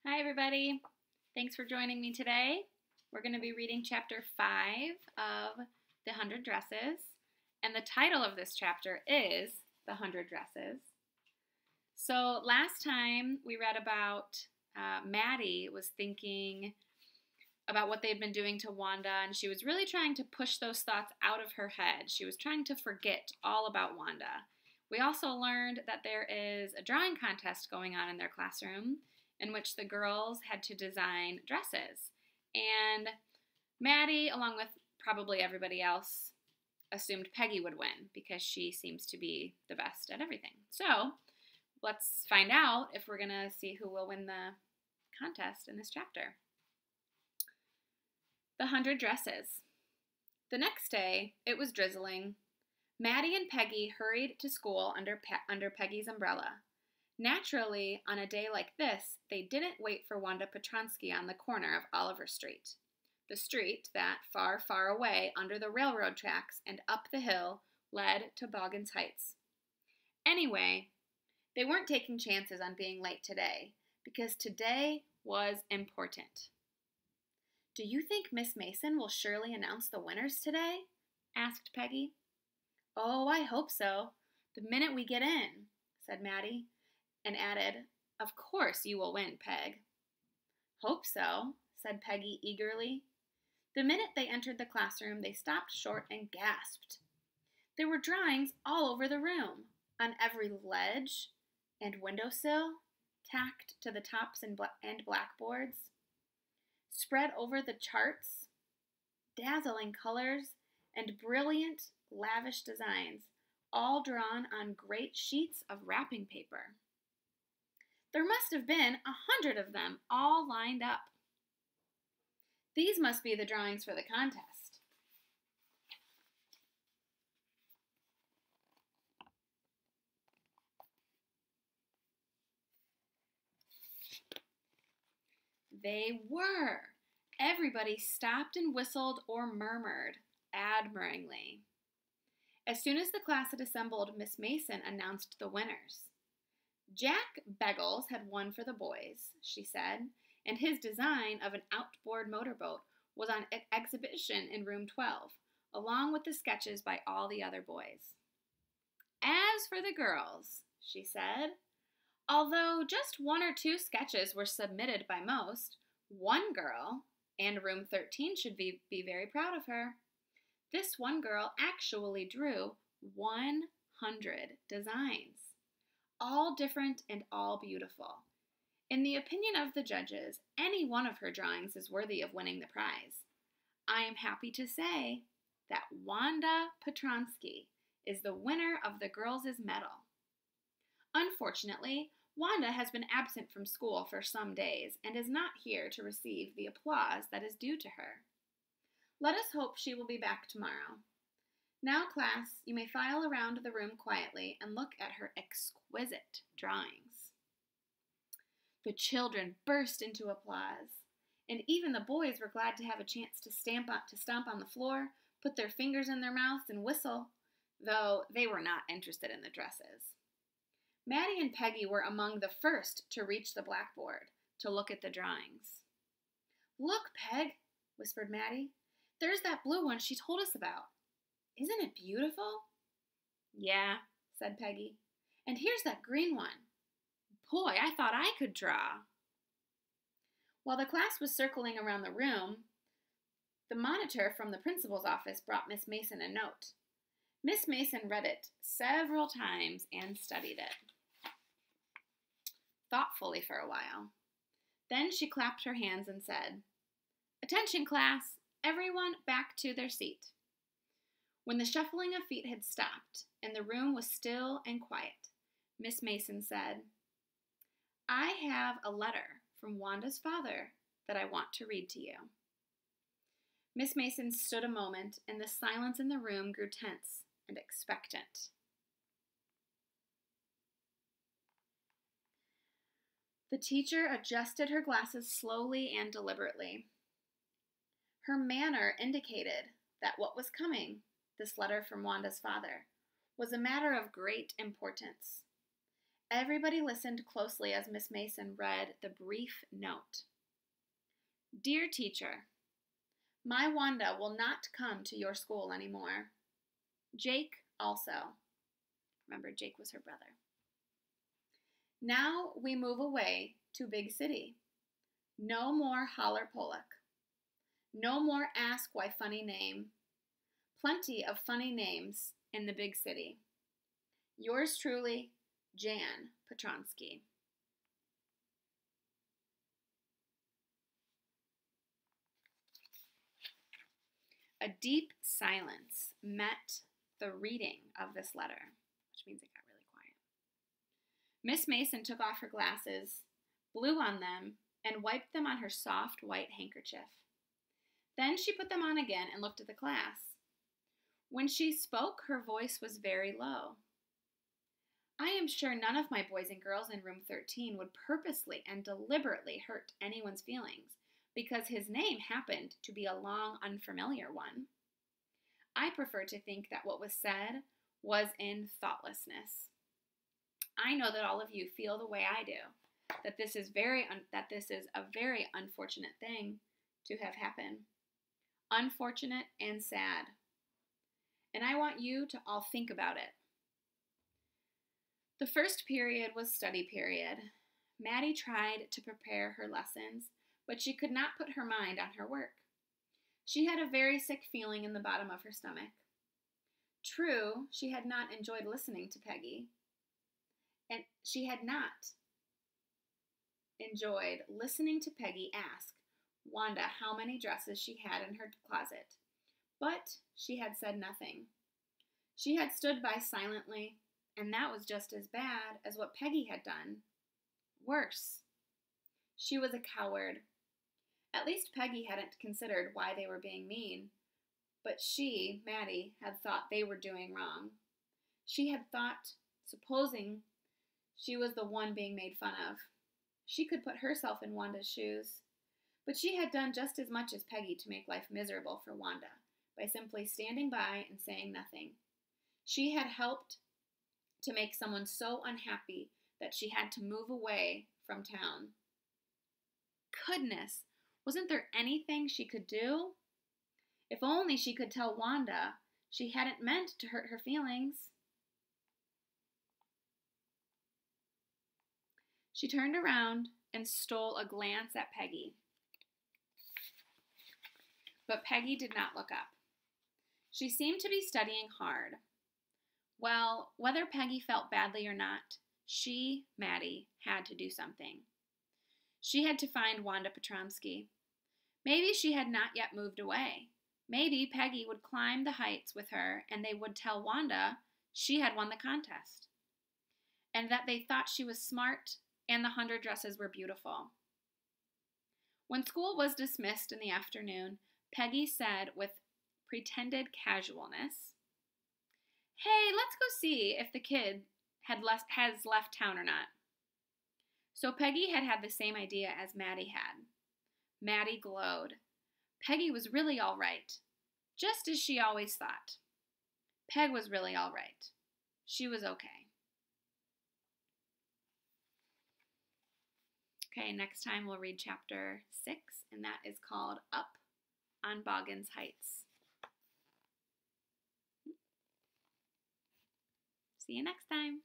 Hi, everybody. Thanks for joining me today. We're going to be reading chapter 5 of The 100 Dresses, and the title of this chapter is The 100 Dresses. So last time we read about Maddie was thinking about what they'd been doing to Wanda, and she was really trying to push those thoughts out of her head. She was trying to forget all about Wanda. We also learned that there is a drawing contest going on in their classroom in which the girls had to design dresses. And Maddie, along with probably everybody else, assumed Peggy would win because she seems to be the best at everything. So let's find out if we're going to see who will win the contest in this chapter. The 100 Dresses. The next day, it was drizzling. Maddie and Peggy hurried to school under Peggy's umbrella. Naturally, on a day like this, they didn't wait for Wanda Petronsky on the corner of Oliver Street. The street that, far, far away under the railroad tracks and up the hill, led to Boggins Heights. Anyway, they weren't taking chances on being late today, because today was important. "Do you think Miss Mason will surely announce the winners today?" asked Peggy. "Oh, I hope so, the minute we get in," said Maddie, and added, "Of course you will win, Peg." "Hope so," said Peggy eagerly. The minute they entered the classroom, they stopped short and gasped. There were drawings all over the room, on every ledge and windowsill, tacked to the tops and blackboards. Spread over the charts, dazzling colors and brilliant, lavish designs, all drawn on great sheets of wrapping paper. There must have been 100 of them, all lined up. These must be the drawings for the contest. They were. Everybody stopped and whistled or murmured admiringly. As soon as the class had assembled, Miss Mason announced the winners. "Jack Beggles had won for the boys," she said, and his design of an outboard motorboat was on exhibition in room 12, along with the sketches by all the other boys. "As for the girls," she said, "although just 1 or 2 sketches were submitted by most, one girl, and room 13 should be very proud of her. This one girl actually drew 100 designs, all different and all beautiful. In the opinion of the judges, any one of her drawings is worthy of winning the prize. I am happy to say that Wanda Petronsky is the winner of the girls' medal. Unfortunately, Wanda has been absent from school for some days and is not here to receive the applause that is due to her. Let us hope she will be back tomorrow. Now, class, you may file around the room quietly and look at her exquisite drawings." The children burst into applause, and even the boys were glad to have a chance to stomp on the floor, put their fingers in their mouths, and whistle, though they were not interested in the dresses. Maddie and Peggy were among the first to reach the blackboard to look at the drawings. "Look, Peg," whispered Maddie. "There's that blue one she told us about. Isn't it beautiful?" "Yeah," said Peggy. "And here's that green one. Boy, I thought I could draw." While the class was circling around the room, the monitor from the principal's office brought Miss Mason a note. Miss Mason read it several times and studied it thoughtfully for a while. Then she clapped her hands and said, "Attention, class! Everyone back to their seat." When the shuffling of feet had stopped and the room was still and quiet, Miss Mason said, "I have a letter from Wanda's father that I want to read to you." Miss Mason stood a moment, and the silence in the room grew tense and expectant. The teacher adjusted her glasses slowly and deliberately. Her manner indicated that what was coming, this letter from Wanda's father, was a matter of great importance. Everybody listened closely as Miss Mason read the brief note. Dear teacher, my Wanda will not come to your school anymore. Jake also. Remember, Jake was her brother. Now we move away to big city. No more holler Pollock. No more ask why funny name. Plenty of funny names in the big city. Yours truly, Jan Petronsky. A deep silence met the reading of this letter, which means it got really quiet. Miss Mason took off her glasses, blew on them, and wiped them on her soft white handkerchief. Then she put them on again and looked at the class. When she spoke, her voice was very low. I am sure none of my boys and girls in room 13 would purposely and deliberately hurt anyone's feelings because his name happened to be a long, unfamiliar one. I prefer to think that what was said was in thoughtlessness. I know that all of you feel the way I do, that this is a very unfortunate thing to have happened. Unfortunate and sad. And I want you to all think about it. The first period was study period. Maddie tried to prepare her lessons, but she could not put her mind on her work. She had a very sick feeling in the bottom of her stomach. True, she had not enjoyed listening to Peggy, and she had not enjoyed listening to Peggy ask Wanda how many dresses she had in her closet, but she had said nothing. She had stood by silently, and that was just as bad as what Peggy had done. Worse. She was a coward. At least Peggy hadn't considered why they were being mean, but she, Maddie, had thought they were doing wrong. She had thought, supposing she was the one being made fun of. She could put herself in Wanda's shoes, but she had done just as much as Peggy to make life miserable for Wanda by simply standing by and saying nothing. She had helped to make someone so unhappy that she had to move away from town. Goodness, wasn't there anything she could do? If only she could tell Wanda she hadn't meant to hurt her feelings. She turned around and stole a glance at Peggy. But Peggy did not look up. She seemed to be studying hard. Well, whether Peggy felt badly or not, she, Maddie, had to do something. She had to find Wanda Petronsky. Maybe she had not yet moved away. Maybe Peggy would climb the heights with her and they would tell Wanda she had won the contest and that they thought she was smart and the 100 dresses were beautiful. When school was dismissed in the afternoon, Peggy said with pretended casualness, "Hey, let's go see if the kid has left town or not." So Peggy had had the same idea as Maddie had. Maddie glowed. Peggy was really all right, just as she always thought. Peg was really all right. She was okay. Okay, next time we'll read chapter 6, and that is called Up on Boggins Heights. See you next time.